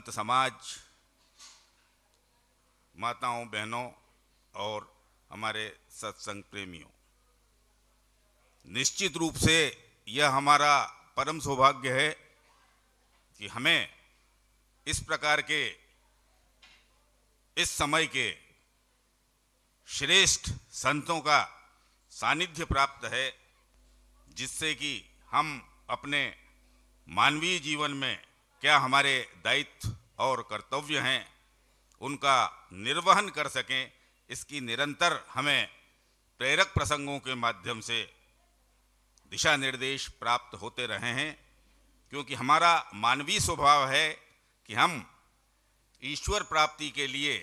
समाज, माताओं, बहनों और हमारे सत्संग प्रेमियों, निश्चित रूप से यह हमारा परम सौभाग्य है कि हमें इस प्रकार के इस समय के श्रेष्ठ संतों का सानिध्य प्राप्त है, जिससे कि हम अपने मानवीय जीवन में क्या हमारे दायित्व और कर्तव्य हैं उनका निर्वहन कर सकें। इसकी निरंतर हमें प्रेरक प्रसंगों के माध्यम से दिशा निर्देश प्राप्त होते रहे हैं, क्योंकि हमारा मानवीय स्वभाव है कि हम ईश्वर प्राप्ति के लिए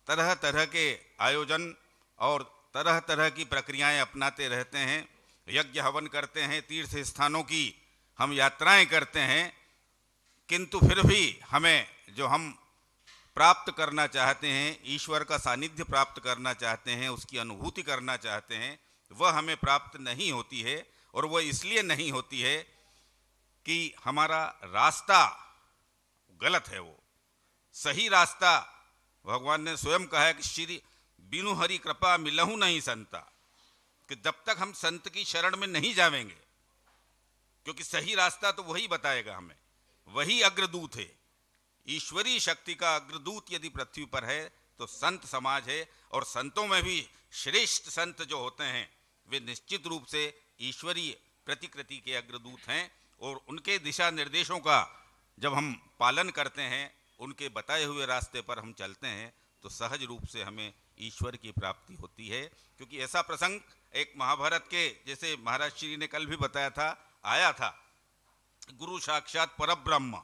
तरह तरह के आयोजन और तरह तरह की प्रक्रियाएं अपनाते रहते हैं, यज्ञ हवन करते हैं, तीर्थ स्थानों की हम यात्राएं करते हैं, किंतु फिर भी हमें जो हम प्राप्त करना चाहते हैं, ईश्वर का सानिध्य प्राप्त करना चाहते हैं, उसकी अनुभूति करना चाहते हैं, वह हमें प्राप्त नहीं होती है। और वह इसलिए नहीं होती है कि हमारा रास्ता गलत है। वो सही रास्ता भगवान ने स्वयं कहा है कि श्री बिनु हरि कृपा मिलहु नहीं संता, कि जब तक हम संत की शरण में नहीं जावेंगे, क्योंकि सही रास्ता तो वही बताएगा हमें, वही अग्रदूत है। ईश्वरीय शक्ति का अग्रदूत यदि पृथ्वी पर है तो संत समाज है। और संतों में भी श्रेष्ठ संत जो होते हैं वे निश्चित रूप से ईश्वरीय प्रतिकृति के अग्रदूत हैं। और उनके दिशा निर्देशों का जब हम पालन करते हैं, उनके बताए हुए रास्ते पर हम चलते हैं, तो सहज रूप से हमें ईश्वर की प्राप्ति होती है। क्योंकि ऐसा प्रसंग एक महाभारत के, जैसे महाराज श्री ने कल भी बताया था, आया था। गुरु साक्षात परब्रह्म,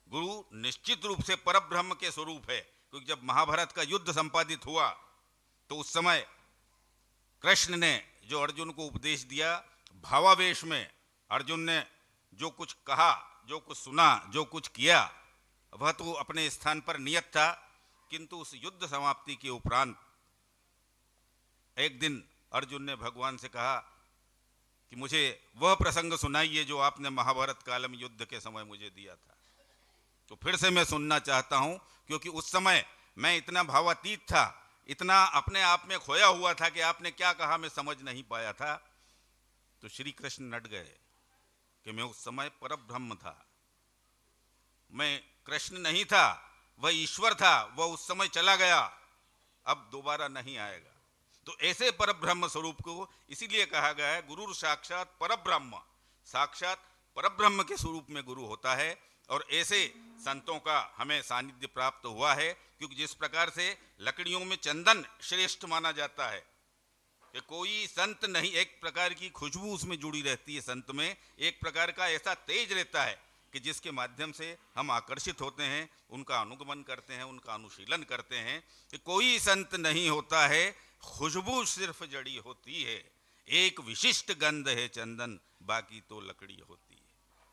गुरु निश्चित रूप से परब्रह्म के स्वरूप है। क्योंकि जब महाभारत का युद्ध संपादित हुआ तो उस समय कृष्ण ने जो अर्जुन को उपदेश दिया, भावावेश में अर्जुन ने जो कुछ कहा, जो कुछ सुना, जो कुछ किया, वह तो अपने स्थान पर नियत था। किंतु उस युद्ध समाप्ति के उपरांत एक दिन अर्जुन ने भगवान से कहा कि मुझे वह प्रसंग सुनाइए जो आपने महाभारत काल में युद्ध के समय मुझे दिया था। तो फिर से मैं सुनना चाहता हूं, क्योंकि उस समय मैं इतना भावातीत था, इतना अपने आप में खोया हुआ था कि आपने क्या कहा मैं समझ नहीं पाया था। तो श्री कृष्ण नट गए कि मैं उस समय परब्रह्म था, मैं कृष्ण नहीं था, वह ईश्वर था, वह उस समय चला गया, अब दोबारा नहीं आएगा। तो ऐसे परब्रह्म स्वरूप को इसीलिए कहा गया है गुरु साक्षात परब्रह्म, साक्षात परब्रह्म के स्वरूप में गुरु होता है। और ऐसे संतों का हमें सानिध्य प्राप्त हुआ है। क्योंकि जिस प्रकार से लकड़ियों में चंदन श्रेष्ठ माना जाता है, कि कोई संत नहीं, एक प्रकार की खुशबू उसमें जुड़ी रहती है, संत में एक प्रकार का ऐसा तेज रहता है कि जिसके माध्यम से हम आकर्षित होते हैं, उनका अनुगमन करते हैं, उनका अनुशीलन करते हैं। कि कोई संत नहीं होता है, खुशबू सिर्फ जड़ी होती है, एक विशिष्ट गंध है चंदन, बाकी तो लकड़ी होती है।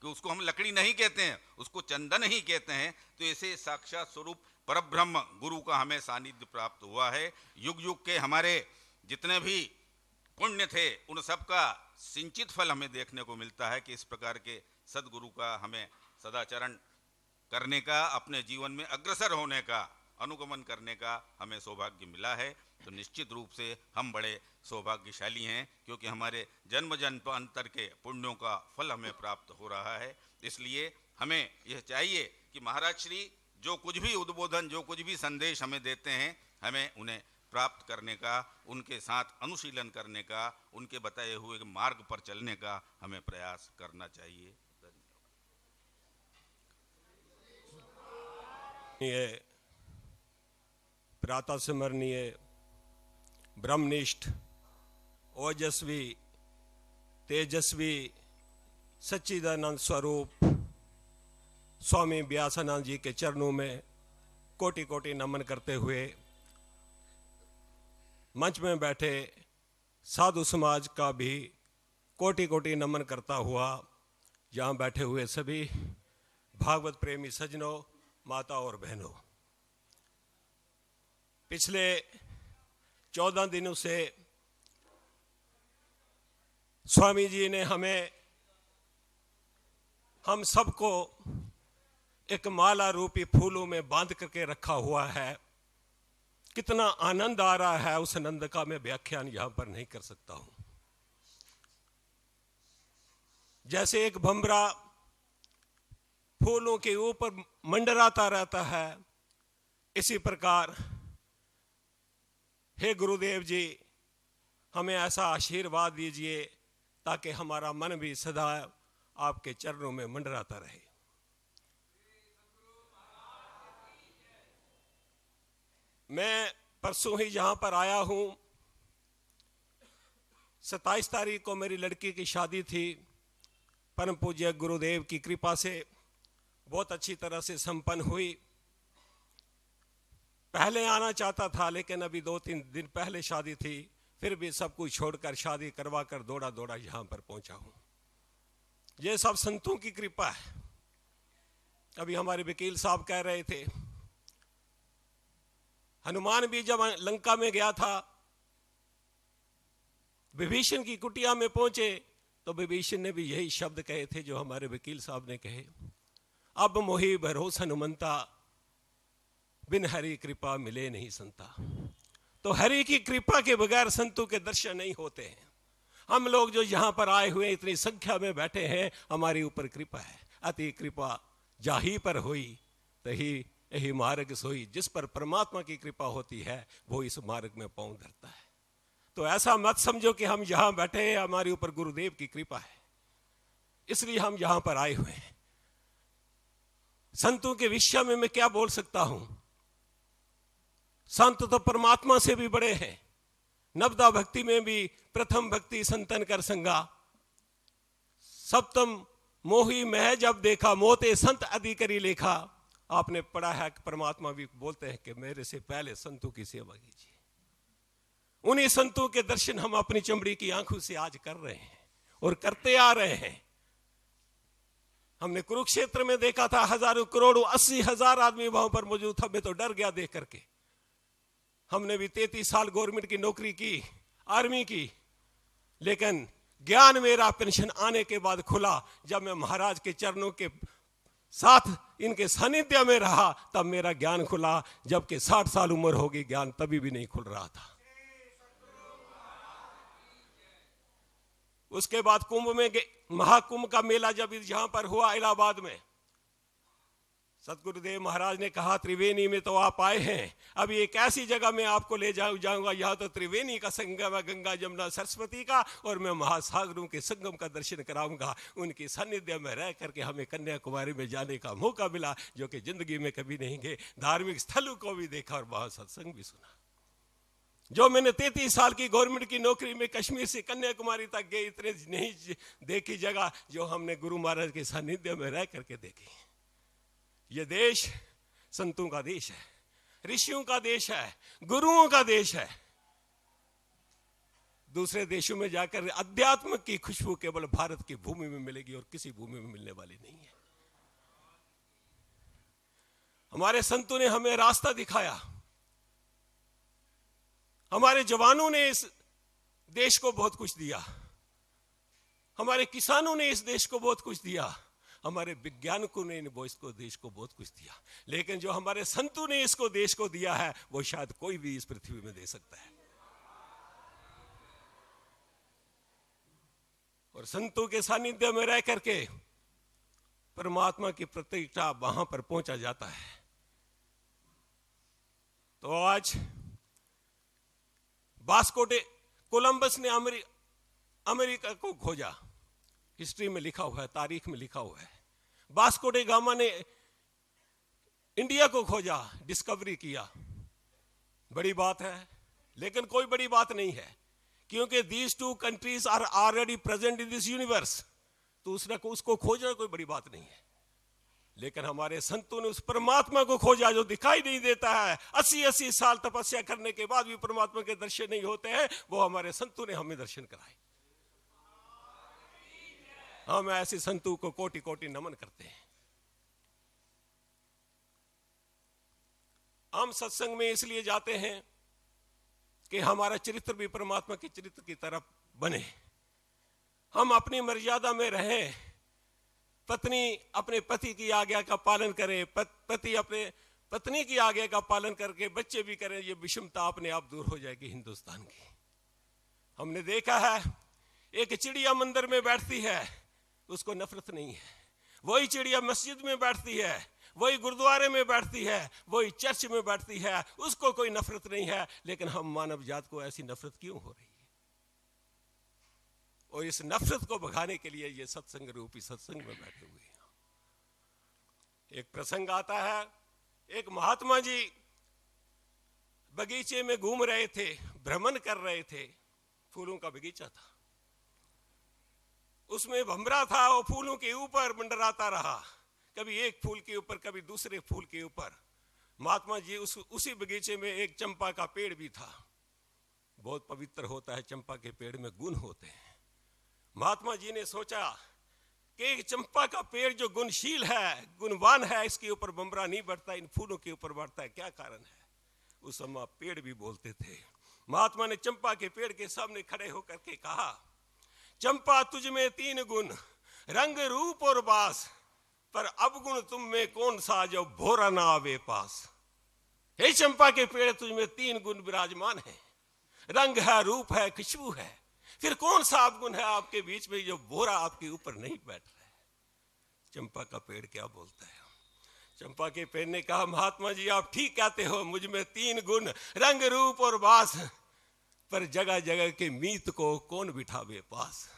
कि उसको हम लकड़ी नहीं कहते हैं, उसको चंदन ही कहते हैं। तो ऐसे साक्षात स्वरूप परब्रह्म गुरु का हमें सानिध्य प्राप्त हुआ है। युग युग के हमारे जितने भी पुण्य थे, उन सब का सिंचित फल हमें देखने को मिलता है कि इस प्रकार के सदगुरु का हमें सदाचरण करने का, अपने जीवन में अग्रसर होने का, अनुगमन करने का हमें सौभाग्य मिला है। तो निश्चित रूप से हम बड़े सौभाग्यशाली हैं, क्योंकि हमारे जन्म जन्मांतर के पुण्यों का फल हमें प्राप्त हो रहा है। इसलिए हमें यह चाहिए कि महाराज श्री जो कुछ भी उद्बोधन, जो कुछ भी संदेश हमें देते हैं, हमें उन्हें प्राप्त करने का, उनके साथ अनुशीलन करने का, उनके बताए हुए मार्ग पर चलने का हमें प्रयास करना चाहिए। धन्यवाद। प्रातः स्मरणीय ब्रह्मनिष्ठ ओजस्वी तेजस्वी सच्चिदानंद स्वरूप स्वामी व्यासानंद जी के चरणों में कोटि कोटि नमन करते हुए मंच में बैठे साधु समाज का भी कोटि कोटि नमन करता हुआ, यहाँ बैठे हुए सभी भागवत प्रेमी सज्जनों, माता और बहनों, पिछले 14 दिनों से स्वामी जी ने हम सबको एक माला रूपी फूलों में बांध करके रखा हुआ है। कितना आनंद आ रहा है, उस आनंद का मैं व्याख्यान यहां पर नहीं कर सकता हूं। जैसे एक भंवरा फूलों के ऊपर मंडराता रहता है, इसी प्रकार हे गुरुदेव जी, हमें ऐसा आशीर्वाद दीजिए ताकि हमारा मन भी सदा आपके चरणों में मंडराता रहे। मैं परसों ही यहां पर आया हूं। 27 तारीख को मेरी लड़की की शादी थी। परम पूज्य गुरुदेव की कृपा से बहुत अच्छी तरह से संपन्न हुई। पहले आना चाहता था, लेकिन अभी 2-3 दिन पहले शादी थी, फिर भी सब कुछ छोड़कर शादी करवा कर दौड़ा दौड़ा यहां पर पहुंचा हूं। ये सब संतों की कृपा है। अभी हमारे वकील साहब कह रहे थे, हनुमान भी जब लंका में गया था, विभीषण की कुटिया में पहुंचे तो विभीषण ने भी यही शब्द कहे थे जो हमारे वकील साहब ने कहे, अब मोहि भरोस हनुमंता, बिन हरि कृपा मिले नहीं संता। तो हरि की कृपा के बगैर संतों के दर्शन नहीं होते हैं। हम लोग जो यहां पर आए हुए इतनी संख्या में बैठे हैं, हमारे ऊपर कृपा है। अति कृपा जाही पर हुई, तही यही मार्ग सोई। जिस पर परमात्मा की कृपा होती है वो इस मार्ग में पांव धरता है। तो ऐसा मत समझो कि हम यहां बैठे हैं हमारे ऊपर गुरुदेव की कृपा है, इसलिए हम यहां पर आए हुए हैं। संतों के विषय में मैं क्या बोल सकता हूं। संत तो परमात्मा से भी बड़े हैं। नवदा भक्ति में भी प्रथम भक्ति संतन कर संगा, सप्तम मोही मह जब देखा, मोते संत अधिकरी लेखा। आपने पढ़ा है कि परमात्मा भी बोलते हैं कि मेरे से पहले संतों की सेवा कीजिए। उन्हीं संतों के दर्शन हम अपनी चमड़ी की आंखों से आज कर रहे हैं और करते आ रहे हैं। हमने कुरुक्षेत्र में देखा था, हजारों करोड़ों 80,000 आदमी वहां पर मौजूद था। मैं तो डर गया देख करके। हमने भी 33 साल गवर्नमेंट की नौकरी की, आर्मी की, लेकिन ज्ञान मेरा पेंशन आने के बाद खुला। जब मैं महाराज के चरणों के साथ इनके सानिध्य में रहा तब मेरा ज्ञान खुला। जबकि 60 साल उम्र होगी, ज्ञान तभी भी नहीं खुल रहा था। उसके बाद कुंभ में महाकुंभ का मेला जब यहां पर हुआ इलाहाबाद में, सतगुरुदेव महाराज ने कहा त्रिवेणी में तो आप आए हैं, अब एक ऐसी जगह में आपको ले जाऊंगा, यहां तो त्रिवेणी का संगम है, गंगा जमुना सरस्वती का, और मैं महासागरों के संगम का दर्शन कराऊंगा। उनकी सानिध्य में रह करके हमें कन्याकुमारी में जाने का मौका मिला, जो कि जिंदगी में कभी नहीं गए। धार्मिक स्थलों को भी देखा और वहां सत्संग भी सुना। जो मैंने 33 साल की गवर्नमेंट की नौकरी में कश्मीर से कन्याकुमारी तक गए, इतने नहीं देखी जगह जो हमने गुरु महाराज के सानिध्य में रह करके देखी। ये देश संतों का देश है, ऋषियों का देश है, गुरुओं का देश है। दूसरे देशों में जाकर अध्यात्म की खुशबू केवल भारत की भूमि में मिलेगी और किसी भूमि में मिलने वाली नहीं है। हमारे संतों ने हमें रास्ता दिखाया। हमारे जवानों ने इस देश को बहुत कुछ दिया। हमारे किसानों ने इस देश को बहुत कुछ दिया। हमारे वैज्ञानिकों ने इसको देश को बहुत कुछ दिया। लेकिन जो हमारे संतों ने इसको देश को दिया है, वो शायद कोई भी इस पृथ्वी में दे सकता है। और संतों के सानिध्य में रह करके परमात्मा की प्रत्यक्षता वहां पर पहुंचा जाता है। तो आज वास्को डे कोलंबस ने अमेरिका को खोजा। हिस्ट्री में लिखा हुआ है, तारीख में लिखा हुआ है। वास्को डे गामा ने इंडिया को खोजा, डिस्कवरी किया। बड़ी बात है, लेकिन कोई बड़ी बात नहीं है, क्योंकि these two countries are already present in this universe. तो उसको खोजना कोई बड़ी बात नहीं है। लेकिन हमारे संतों ने उस परमात्मा को खोजा जो दिखाई नहीं देता है। 80-80 साल तपस्या करने के बाद भी परमात्मा के दर्शन नहीं होते हैं, वो हमारे संतों ने हमें दर्शन कराए। हम ऐसे संतों को कोटि कोटि नमन करते हैं। हम सत्संग में इसलिए जाते हैं कि हमारा चरित्र भी परमात्मा के चरित्र की तरफ बने, हम अपनी मर्यादा में रहें, पत्नी अपने पति की आज्ञा का पालन करे, पति अपने पत्नी की आज्ञा का पालन करके बच्चे भी करें, ये विषमता अपने आप दूर हो जाएगी हिंदुस्तान की। हमने देखा है एक चिड़िया मंदिर में बैठती है, उसको नफरत नहीं है। वही चिड़िया मस्जिद में बैठती है, वही गुरुद्वारे में बैठती है, वही चर्च में बैठती है, उसको कोई नफरत नहीं है। लेकिन हम मानव जात को ऐसी नफरत क्यों हो रही है? और इस नफरत को भगाने के लिए ये सत्संग रूपी सत्संग में बैठे हुए हैं। एक प्रसंग आता है, एक महात्मा जी बगीचे में घूम रहे थे, भ्रमण कर रहे थे। फूलों का बगीचा था, उसमें भंवरा था, वो फूलों के ऊपर मंडराता रहा, कभी एक फूल के ऊपर कभी दूसरे फूल के ऊपर। महात्मा जी उसी बगीचे में एक चंपा का पेड़ भी था, बहुत पवित्र होता है, चंपा के पेड़ में गुण होते हैं। महात्मा जी ने सोचा कि एक चंपा का पेड़ जो गुणशील है, गुणवान है, इसके ऊपर भंवरा नहीं बढ़ता, इन फूलों के ऊपर बढ़ता है, क्या कारण है? उस समय पेड़ भी बोलते थे। महात्मा ने चंपा के पेड़ के सामने खड़े होकर के कहा, चंपा तुझ में 3 गुण, रंग रूप और बास, पर अब गुण तुम में कौन सा जो भोरा ना आवे पास। हे चंपा के पेड़, तुझ में 3 गुण विराजमान है, रंग है, रूप है, खुशबू है, फिर कौन सा अवगुण है आपके बीच में जो भोरा आपके ऊपर नहीं बैठ रहा है? चंपा का पेड़ क्या बोलता है? चंपा के पेड़ ने कहा, महात्मा जी आप ठीक कहते हो, मुझ में 3 गुण, रंग रूप और बास, पर जगह जगह के मीत को कौन बिठावे पास।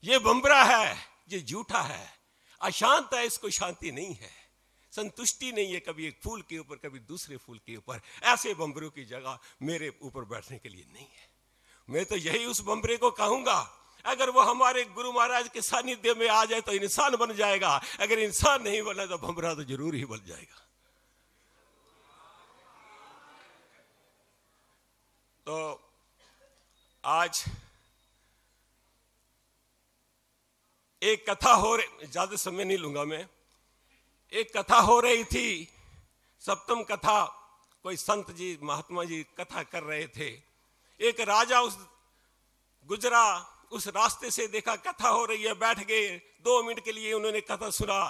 ये भंवरा है, ये झूठा है, अशांत है, इसको शांति नहीं है, संतुष्टि नहीं है, कभी एक फूल के ऊपर कभी दूसरे फूल के ऊपर। ऐसे भंवरों की जगह मेरे ऊपर बैठने के लिए नहीं है। मैं तो यही उस भंवरे को कहूंगा, अगर वो हमारे गुरु महाराज के सानिध्य में आ जाए तो इंसान बन जाएगा, अगर इंसान नहीं बना तो भंवरा तो जरूर ही बन जाएगा। तो आज एक कथा हो रही, ज्यादा समय नहीं लूंगा मैं, एक कथा हो रही थी, सप्तम कथा, कोई संत जी महात्मा जी कथा कर रहे थे। एक राजा उस गुजरा, उस रास्ते से देखा कथा हो रही है, बैठ गए, 2 मिनट के लिए उन्होंने कथा सुना।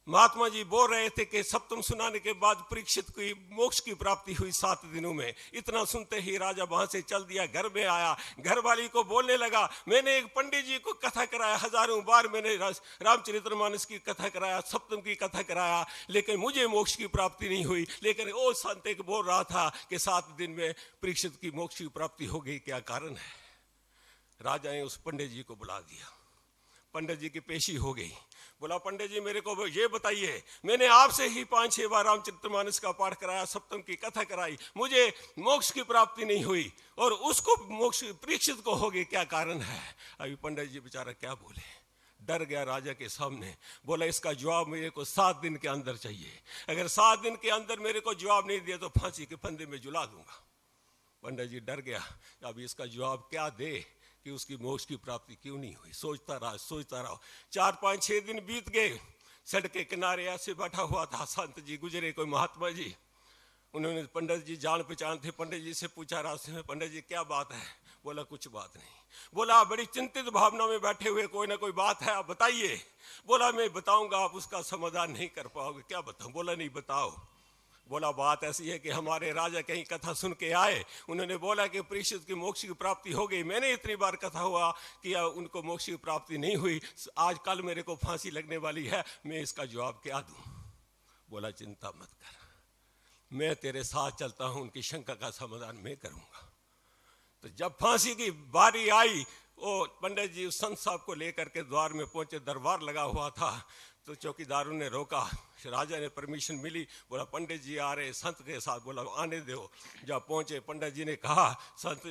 महात्मा जी बोल रहे थे कि सप्तम सुनाने के बाद परीक्षित की मोक्ष की प्राप्ति हुई 7 दिनों में। इतना सुनते ही राजा वहां से चल दिया, घर में आया, घरवाली को बोलने लगा, मैंने एक पंडित जी को कथा कराया, हजारों बार मैंने रामचरितमानस की कथा कराया, सप्तम की कथा कराया, लेकिन मुझे मोक्ष की प्राप्ति नहीं हुई। लेकिन वो संत एक बोल रहा था कि 7 दिन में परीक्षित की मोक्ष की प्राप्ति हो गई, क्या कारण है? राजा ने उस पंडित जी को बुला दिया, पंडित जी की पेशी हो गई। बोला, पंडित जी मेरे को ये बताइए, मैंने आपसे ही 5-6 बार रामचरितमानस का पाठ कराया, सप्तम की कथा कराई, मुझे मोक्ष की प्राप्ति नहीं हुई और उसको मोक्ष परीक्षित को हो गई, क्या कारण है? अभी पंडित जी बेचारा क्या बोले, डर गया राजा के सामने। बोला, इसका जवाब मेरे को 7 दिन के अंदर चाहिए, अगर 7 दिन के अंदर मेरे को जवाब नहीं दिया तो फांसी के फंदे में झुला दूंगा। पंडित जी डर गया, अभी इसका जवाब क्या दे कि उसकी मोक्ष की प्राप्ति क्यों नहीं हुई। सोचता रहा 4-5-6 दिन बीत गए। सड़क के किनारे ऐसे बैठा हुआ था, संत जी गुजरे, कोई महात्मा जी, उन्होंने पंडित जी जान पहचान थे, पंडित जी से पूछा रास्ते में, पंडित जी क्या बात है? बोला, कुछ बात नहीं। बोला, बड़ी चिंतित भावना में बैठे हुए, कोई ना कोई बात है, आप बताइए। बोला, मैं बताऊंगा, आप उसका समाधान नहीं कर पाओगे। क्या बताऊं? बोला, नहीं बताओ। बोला, बात ऐसी है कि हमारे राजा कहीं कथा सुन के आए, उन्होंने बोला कि परीक्षित की मोक्ष की प्राप्ति हो गई। मैंने इतनी बार कथा हुआ कि उनको मोक्ष की प्राप्ति नहीं हुई, आज कल मेरे को फांसी लगने वाली है, मैं इसका जवाब क्या दूं? बोला, चिंता मत कर, मैं तेरे साथ चलता हूं, उनकी शंका का समाधान मैं करूंगा। तो जब फांसी की बारी आई, वो पंडित जी उस संत साहब को लेकर के द्वार में पहुंचे, दरबार लगा हुआ था, तो चौकीदारों ने रोका, राजा ने परमिशन मिली, बोला पंडित जी आ रहे संत के साथ। बोला, आने दो। जब पहुंचे, पंडित जी ने कहा, संत,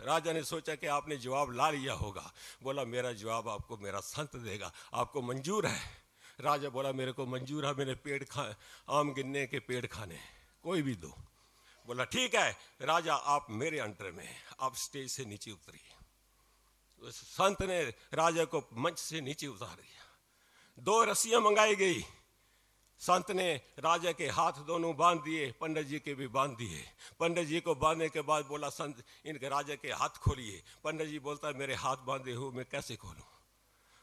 राजा ने सोचा कि आपने जवाब ला लिया होगा। बोला, मेरा जवाब आपको मेरा संत देगा, आपको मंजूर है? राजा बोला, मेरे को मंजूर है, मैंने पेड़ आम गिनने के पेड़ खाने, कोई भी दो। बोला, ठीक है राजा, आप मेरे अंडर में, आप स्टेज से नीचे उतरिए। उस संत ने राजा को मंच से नीचे उतार दिया। 2 रस्सियां मंगाई गई, संत ने राजा के हाथ दोनों बांध दिए, पंडित जी के भी बांध दिए। पंडित जी को बांधने के बाद बोला, संत इनके राजा के हाथ खोलिए। पंडित जी बोलता है, मेरे हाथ बांधे हुए मैं कैसे खोलूं?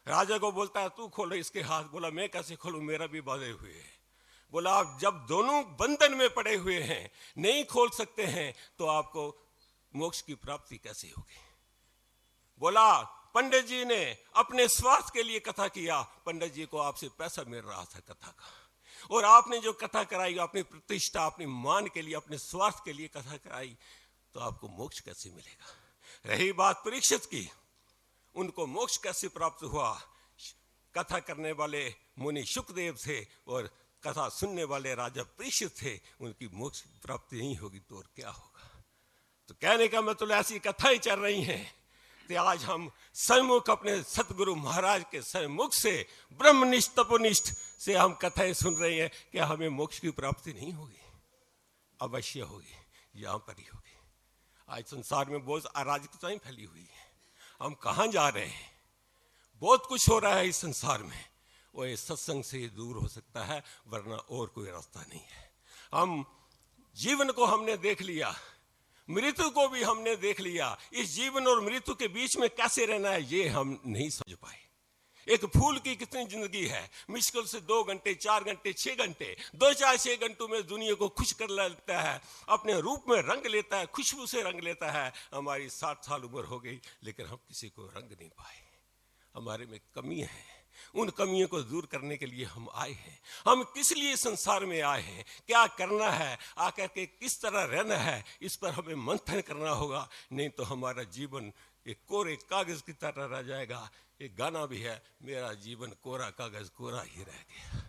राजा को बोलता है तू खोलो इसके हाथ। बोला मैं कैसे खोलूं, मेरा भी बांधे हुए है। बोला आप जब दोनों बंधन में पड़े हुए हैं, नहीं खोल सकते हैं, तो आपको मोक्ष की प्राप्ति कैसे होगी। बोला पंडित जी ने अपने स्वार्थ के लिए कथा किया, पंडित जी को आपसे पैसा मिल रहा था कथा का, और आपने जो कथा कराई अपनी प्रतिष्ठा, अपनी मान के लिए, अपने स्वार्थ के लिए कथा कराई, तो आपको मोक्ष कैसे मिलेगा। रही बात परीक्षित की, उनको मोक्ष कैसे प्राप्त हुआ। कथा करने वाले मुनि शुकदेव थे और कथा सुनने वाले राजा परीक्षित थे, उनकी मोक्ष प्राप्ति नहीं होगी तो और क्या होगा। तो कहने का मतलब ऐसी कथाएं चल रही हैं कि आज हम सन्मुख अपने सतगुरु महाराज के सन्मुख से ब्रह्मनिष्ठ तपोनिष्ठ से हम कथाएं सुन रहे हैं कि हमें मोक्ष की प्राप्ति नहीं होगी। अवश्य होगी, यहां पर ही होगी। आज संसार में बहुत अराजकताएं फैली हुई है, हम कहां जा रहे हैं, बहुत कुछ हो रहा है इस संसार में, वो इस सत्संग से दूर हो सकता है, वरना और कोई रास्ता नहीं है। हम जीवन को हमने देख लिया, मृत्यु को भी हमने देख लिया, इस जीवन और मृत्यु के बीच में कैसे रहना है ये हम नहीं समझ पाए। एक फूल की कितनी जिंदगी है, मुश्किल से 2 घंटे 4 घंटे 6 घंटे, 2-4-6 घंटों में दुनिया को खुश कर लेता है, अपने रूप में रंग लेता है, खुशबू से रंग लेता है। हमारी 60 साल उम्र हो गई लेकिन हम किसी को रंग नहीं पाए। हमारे में कमी है, उन कमियों को दूर करने के लिए हम आए हैं। हम किस लिए संसार में आए हैं, क्या करना है, आकर के किस तरह रहना है, इस पर हमें मंथन करना होगा। नहीं तो हमारा जीवन एक कोरे कागज की तरह रह जाएगा। एक गाना भी है, मेरा जीवन कोरा कागज कोरा ही रह गया,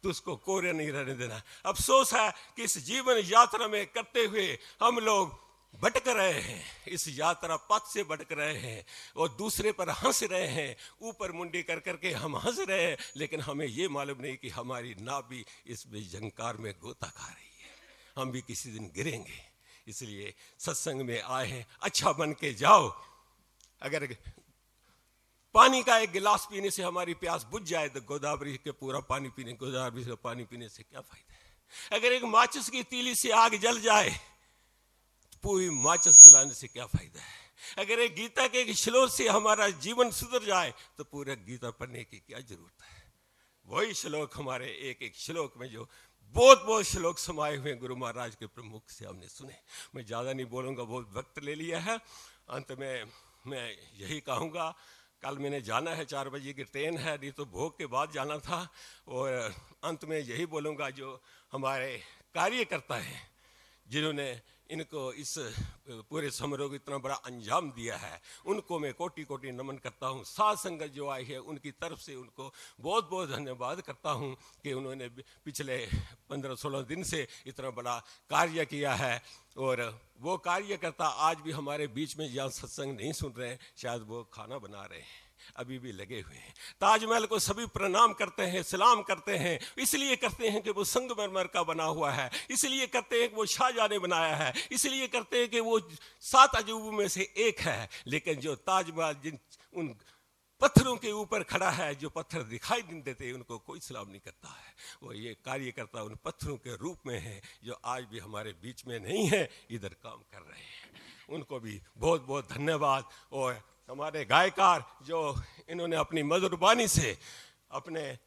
तो उसको कोरे नहीं रहने देना। अफसोस है कि इस जीवन यात्रा में करते हुए हम लोग भटक रहे हैं, इस यात्रा पथ से भटक रहे हैं और दूसरे पर हंस रहे हैं, ऊपर मुंडी कर करके हम हंस रहे हैं, लेकिन हमें ये मालूम नहीं कि हमारी नाव भी इसमें झंकार में गोता खा रही है, हम भी किसी दिन गिरेंगे। इसलिए सत्संग में आए हैं, अच्छा बन के जाओ। अगर पानी का एक गिलास पीने से हमारी प्यास बुझ जाए तो गोदावरी के पूरा पानी पीने, गोदावरी से पानी पीने से क्या फायदा है। अगर एक माचिस की तीली से आग जल जाए, पूरी माचिस जलाने से क्या फायदा है। अगर एक गीता के एक श्लोक से हमारा जीवन सुधर जाए तो पूरा गीता पढ़ने की क्या जरूरत है। वही श्लोक हमारे एक एक श्लोक में जो बहुत बहुत श्लोक समाये हुए गुरु महाराज के प्रमुख से हमने सुने। मैं ज़्यादा नहीं बोलूँगा, बहुत वक्त ले लिया है। अंत में मैं यही कहूँगा, कल मैंने जाना है, 4 बजे की ट्रेन है, नहीं तो भोग के बाद जाना था। और अंत में यही बोलूँगा, जो हमारे कार्यकर्ता हैं जिन्होंने इनको इस पूरे समारोह को इतना बड़ा अंजाम दिया है, उनको मैं कोटि कोटि नमन करता हूँ। साध संगत जो आई है उनकी तरफ से उनको बहुत बहुत धन्यवाद करता हूँ कि उन्होंने पिछले 15-16 दिन से इतना बड़ा कार्य किया है। और वो कार्यकर्ता आज भी हमारे बीच में जहाँ सत्संग नहीं सुन रहे हैं, शायद वो खाना बना रहे हैं, अभी भी लगे हुए हैं। ताजमहल को सभी प्रणाम करते हैं, सलाम करते हैं, इसलिए करते हैं कि वो संगमरमर का बना हुआ है, इसलिए करते हैं कि वो शाहजहां ने बनाया है, इसलिए करते हैं कि वो 7 अजूबों में से एक है। लेकिन जो ताजमहल जिन उन पत्थरों के ऊपर खड़ा है, जो पत्थर दिखाई नहीं देते, उनको कोई सलाम नहीं करता है। वो ये कार्यकर्ता उन पत्थरों के रूप में है जो आज भी हमारे बीच में नहीं है, इधर काम कर रहे हैं। उनको भी बहुत बहुत धन्यवाद। और हमारे गायकार जो इन्होंने अपनी मधुर वाणी से, अपने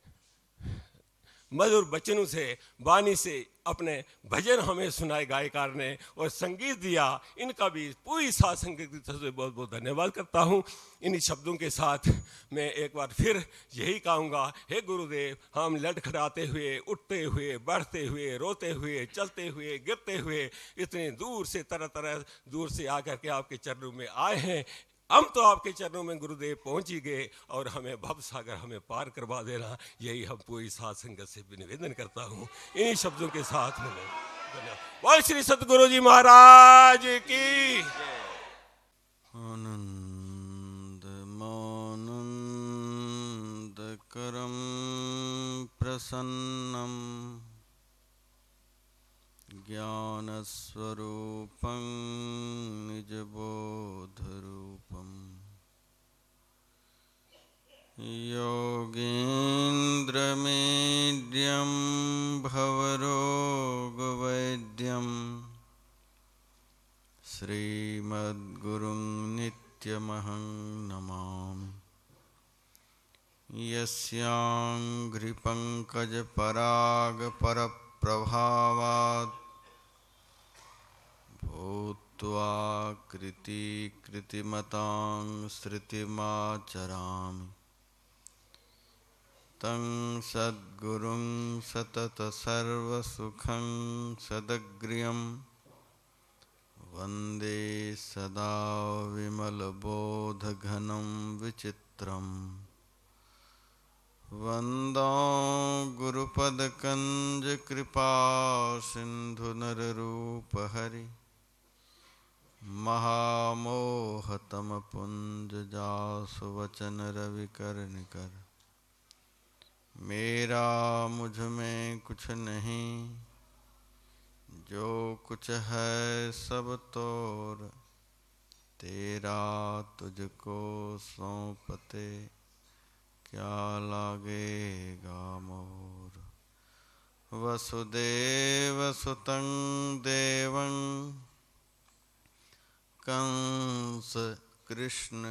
मधुर बचनों से, वाणी से अपने भजन हमें सुनाए गायकार ने और संगीत दिया, इनका भी पूरी साथ संगीत की तरफ से बहुत बहुत धन्यवाद करता हूँ। इन्हीं शब्दों के साथ मैं एक बार फिर यही कहूँगा, हे गुरुदेव, हम लड़खड़ाते हुए, उठते हुए, बढ़ते हुए, रोते हुए, चलते हुए, गिरते हुए, इतने दूर से, तरह तरह दूर से आकर के आपके चरणों में आए हैं। हम तो आपके चरणों में गुरुदेव पहुंच ही गए और हमें भव सागर हमें पार करवा देना, यही हम पूरी साध संगत से निवेदन करता हूँ। इन्हीं शब्दों के साथ में बोल श्री सतगुरु जी महाराज की। आनंद मानंद करम प्रसन्नम ज्ञान स्वरूपं निजबोधरूपं योगीन्द्रमेद्यं भवरोगवैद्यं श्रीमद्गुरुं नित्यमहं नमामि। तस्याङ्घ्रिपङ्कजपरागपरप्रभावात् भूत्वा कृतिमतां श्रुतिमाचरामि तं सद्गुरुं सततसर्वसुखं सदग्र्यं वन्दे सदा विमलबोधघनं विचित्रम् वन्दो गुरुपदकञ्जकृपासिन्धुनररूपहरि महामोहतमपुञ्जजासुवचनरविकर्णिकर मेरा मुझ में कुछ नहीं, जो कुछ है सब तोर, तेरा तुझको सौंपते क्या लागेगा मोर। वसुदेव सुतं देवं कंस कृष्ण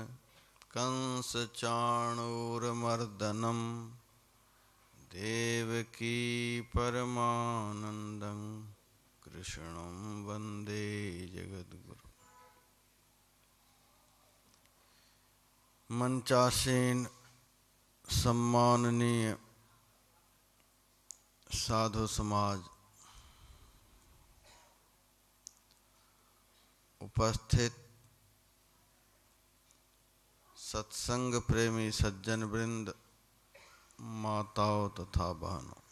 कंस चाणूरमर्दनं देवकी परमानन्दं कृष्णं वन्दे जगद्गुरु। मंचासीन सम्माननीय साधु समाज, उपस्थित सत्संग प्रेमी सज्जन वृंद, माताओं तथा बहनों,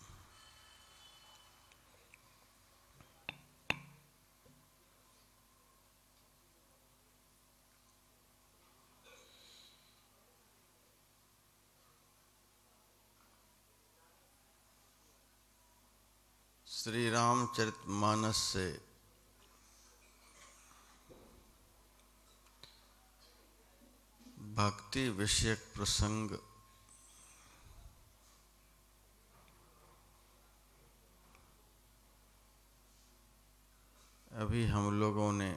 श्री रामचरितमानस से भक्ति विषयक प्रसंग अभी हम लोगों ने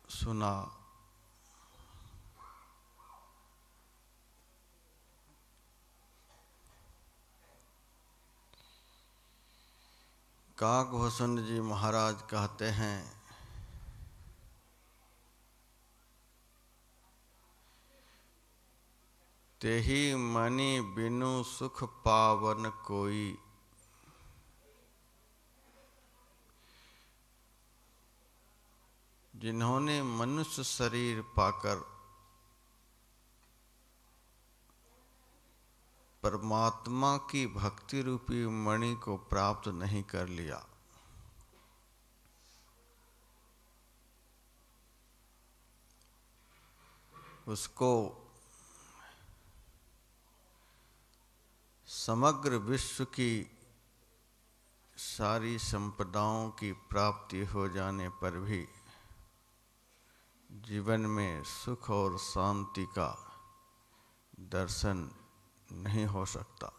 सुना। काकभूषण जी महाराज कहते हैं, तेहि मनि बिनु सुख पावन कोई, जिन्होंने मनुष्य शरीर पाकर परमात्मा की भक्ति रूपी मणि को प्राप्त नहीं कर लिया, उसको समग्र विश्व की सारी संपदाओं की प्राप्ति हो जाने पर भी जीवन में सुख और शांति का दर्शन नहीं हो सकता।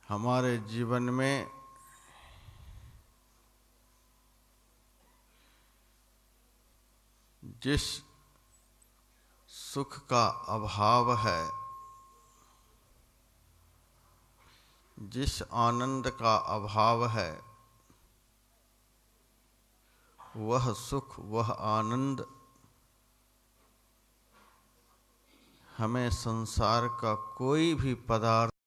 हमारे जीवन में जिस सुख का अभाव है, जिस आनंद का अभाव है, वह सुख वह आनंद हमें संसार का कोई भी पदार्थ